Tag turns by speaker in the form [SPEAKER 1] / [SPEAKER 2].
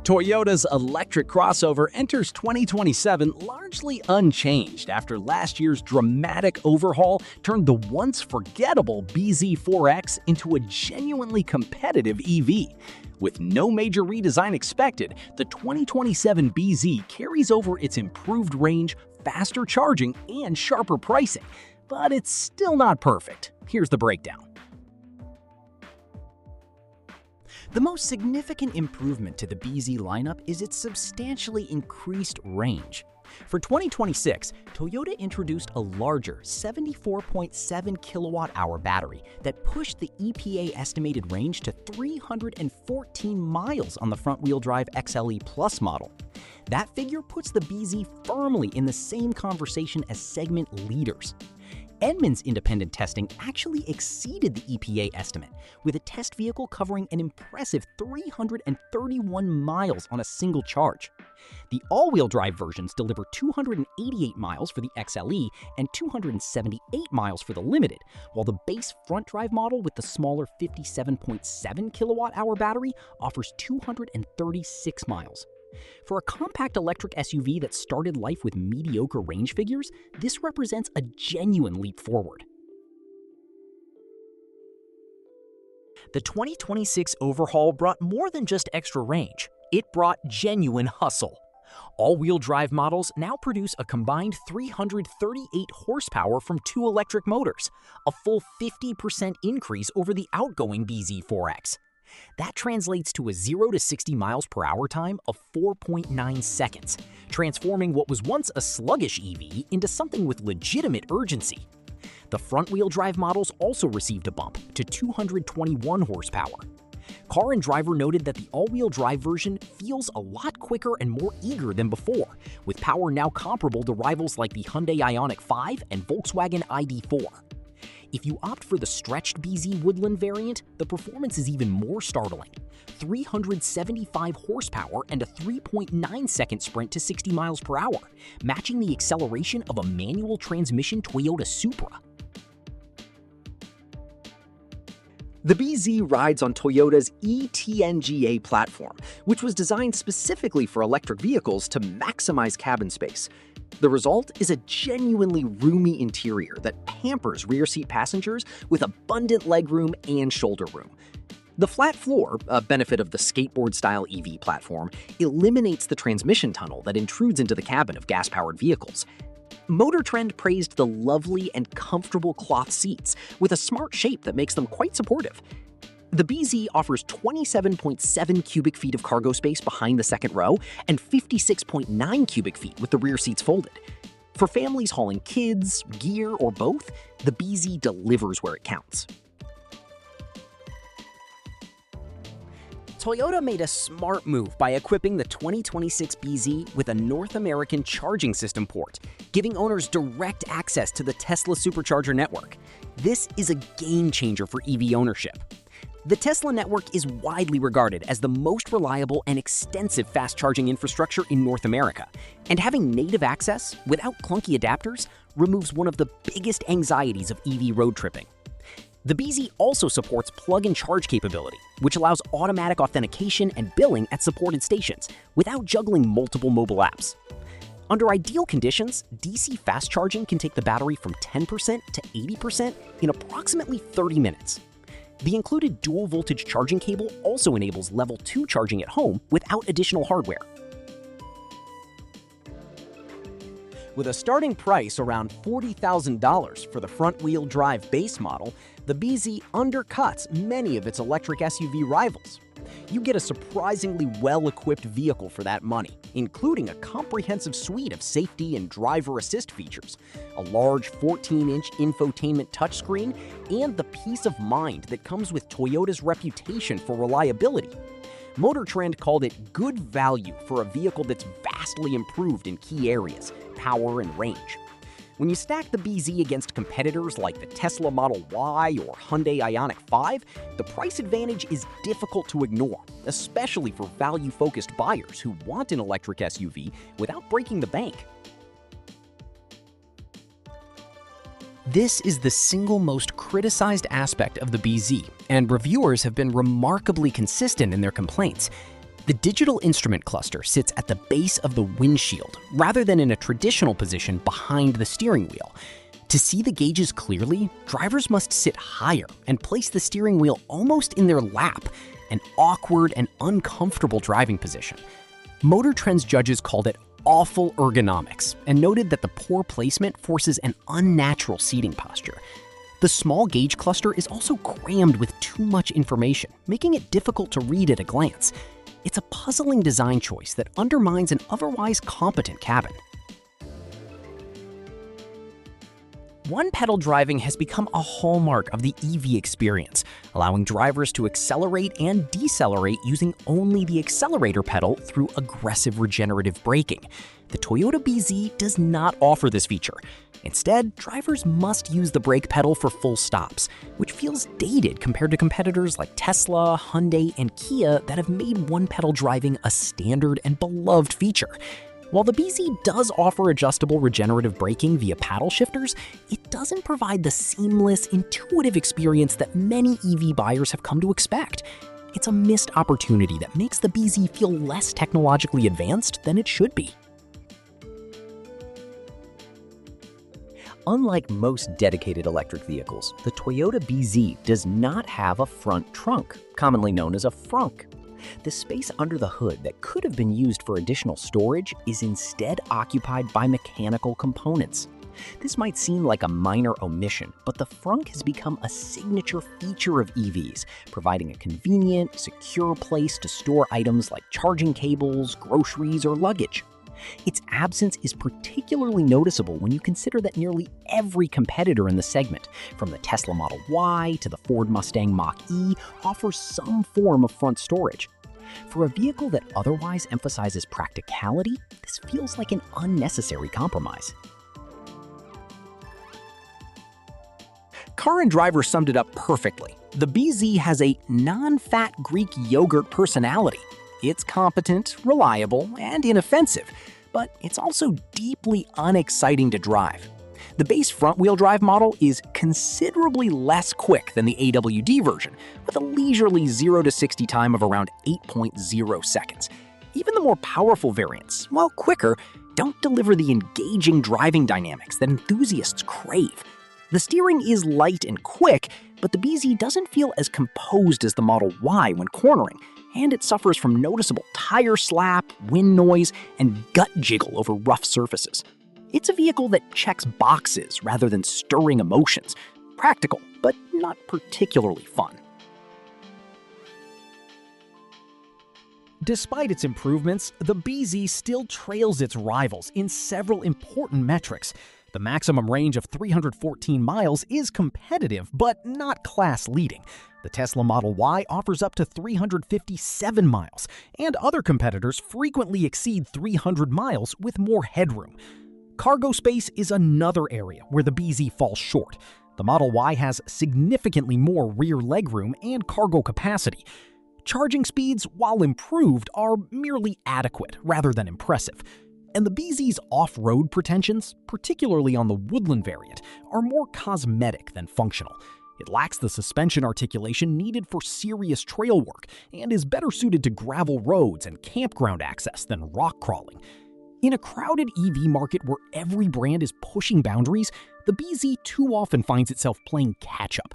[SPEAKER 1] Toyota's electric crossover enters 2027 largely unchanged after last year's dramatic overhaul turned the once-forgettable BZ4X into a genuinely competitive EV. With no major redesign expected, the 2027 BZ carries over its improved range, faster charging, and sharper pricing. But it's still not perfect. Here's the breakdown.
[SPEAKER 2] The most significant improvement to the BZ lineup is its substantially increased range. For 2026, Toyota introduced a larger 74.7 kilowatt-hour battery that pushed the EPA estimated range to 314 miles on the front-wheel drive XLE Plus model. That figure puts the BZ firmly in the same conversation as segment leaders. Edmunds independent testing actually exceeded the EPA estimate, with a test vehicle covering an impressive 331 miles on a single charge. The all-wheel drive versions deliver 288 miles for the XLE and 278 miles for the Limited, while the base front-drive model with the smaller 57.7 kilowatt-hour battery offers 236 miles. For a compact electric SUV that started life with mediocre range figures, this represents a genuine leap forward. The 2026 overhaul brought more than just extra range. It brought genuine hustle. All-wheel drive models now produce a combined 338 horsepower from two electric motors, a full 50% increase over the outgoing BZ4X. That translates to a 0 to 60 miles per hour time of 4.9 seconds, transforming what was once a sluggish EV into something with legitimate urgency. The front-wheel drive models also received a bump to 221 horsepower. Car and Driver noted that the all-wheel drive version feels a lot quicker and more eager than before, with power now comparable to rivals like the Hyundai Ioniq 5 and Volkswagen ID.4. If you opt for the stretched BZ Woodland variant, the performance is even more startling. 375 horsepower and a 3.9-second sprint to 60 miles per hour, matching the acceleration of a manual transmission Toyota Supra.
[SPEAKER 1] The BZ rides on Toyota's eTNGA platform, which was designed specifically for electric vehicles to maximize cabin space. The result is a genuinely roomy interior that pampers rear-seat passengers with abundant legroom and shoulder room. The flat floor, a benefit of the skateboard-style EV platform, eliminates the transmission tunnel that intrudes into the cabin of gas-powered vehicles. Motor Trend praised the lovely and comfortable cloth seats with a smart shape that makes them quite supportive. The BZ offers 27.7 cubic feet of cargo space behind the second row and 56.9 cubic feet with the rear seats folded. For families hauling kids, gear, or both, the BZ delivers where it counts.
[SPEAKER 2] Toyota made a smart move by equipping the 2026 BZ with a North American charging system port, giving owners direct access to the Tesla Supercharger network. This is a game changer for EV ownership. The Tesla network is widely regarded as the most reliable and extensive fast charging infrastructure in North America, and having native access without clunky adapters removes one of the biggest anxieties of EV road tripping. The BZ also supports plug-and-charge capability, which allows automatic authentication and billing at supported stations without juggling multiple mobile apps. Under ideal conditions, DC fast charging can take the battery from 10% to 80% in approximately 30 minutes. The included dual-voltage charging cable also enables Level 2 charging at home without additional hardware. With a starting price around $40,000 for the front-wheel drive base model, the BZ undercuts many of its electric SUV rivals. You get a surprisingly well-equipped vehicle for that money, including a comprehensive suite of safety and driver assist features, a large 14-inch infotainment touchscreen, and the peace of mind that comes with Toyota's reputation for reliability. Motor Trend called it good value for a vehicle that's vastly improved in key areas, power and range. When you stack the BZ against competitors like the Tesla Model Y or Hyundai Ioniq 5, the price advantage is difficult to ignore, especially for value-focused buyers who want an electric SUV without breaking the bank. This is the single most criticized aspect of the BZ, and reviewers have been remarkably consistent in their complaints. The digital instrument cluster sits at the base of the windshield, rather than in a traditional position behind the steering wheel. To see the gauges clearly, drivers must sit higher and place the steering wheel almost in their lap, an awkward and uncomfortable driving position. Motor Trend's judges called it awful ergonomics and noted that the poor placement forces an unnatural seating posture. The small gauge cluster is also crammed with too much information, making it difficult to read at a glance. It's a puzzling design choice that undermines an otherwise competent cabin. One-pedal driving has become a hallmark of the EV experience, allowing drivers to accelerate and decelerate using only the accelerator pedal through aggressive regenerative braking. The Toyota BZ does not offer this feature. Instead, drivers must use the brake pedal for full stops, which feels dated compared to competitors like Tesla, Hyundai, and Kia that have made one-pedal driving a standard and beloved feature. While the BZ does offer adjustable regenerative braking via paddle shifters, it doesn't provide the seamless, intuitive experience that many EV buyers have come to expect. It's a missed opportunity that makes the BZ feel less technologically advanced than it should be.
[SPEAKER 1] Unlike most dedicated electric vehicles, the Toyota BZ does not have a front trunk, commonly known as a frunk. The space under the hood that could have been used for additional storage is instead occupied by mechanical components. This might seem like a minor omission, but the frunk has become a signature feature of EVs, providing a convenient, secure place to store items like charging cables, groceries, or luggage. Its absence is particularly noticeable when you consider that nearly every competitor in the segment, from the Tesla Model Y to the Ford Mustang Mach-E, offers some form of front storage. For a vehicle that otherwise emphasizes practicality, this feels like an unnecessary compromise. Car and Driver summed it up perfectly. The BZ has a non-fat Greek yogurt personality. It's competent, reliable, and inoffensive, but it's also deeply unexciting to drive. The base front-wheel drive model is considerably less quick than the AWD version, with a leisurely 0 to 60 time of around 8.0 seconds. Even the more powerful variants, while quicker, don't deliver the engaging driving dynamics that enthusiasts crave. The steering is light and quick, but the BZ doesn't feel as composed as the Model Y when cornering, and it suffers from noticeable tire slap, wind noise, and gut jiggle over rough surfaces. It's a vehicle that checks boxes rather than stirring emotions. Practical, but not particularly fun.
[SPEAKER 2] Despite its improvements, the BZ still trails its rivals in several important metrics. The maximum range of 314 miles is competitive, but not class-leading. The Tesla Model Y offers up to 357 miles, and other competitors frequently exceed 300 miles with more headroom. Cargo space is another area where the BZ falls short. The Model Y has significantly more rear legroom and cargo capacity. Charging speeds, while improved, are merely adequate rather than impressive. And the BZ's off-road pretensions, particularly on the Woodland variant, are more cosmetic than functional. It lacks the suspension articulation needed for serious trail work and is better suited to gravel roads and campground access than rock crawling. In a crowded EV market where every brand is pushing boundaries, the BZ too often finds itself playing catch-up.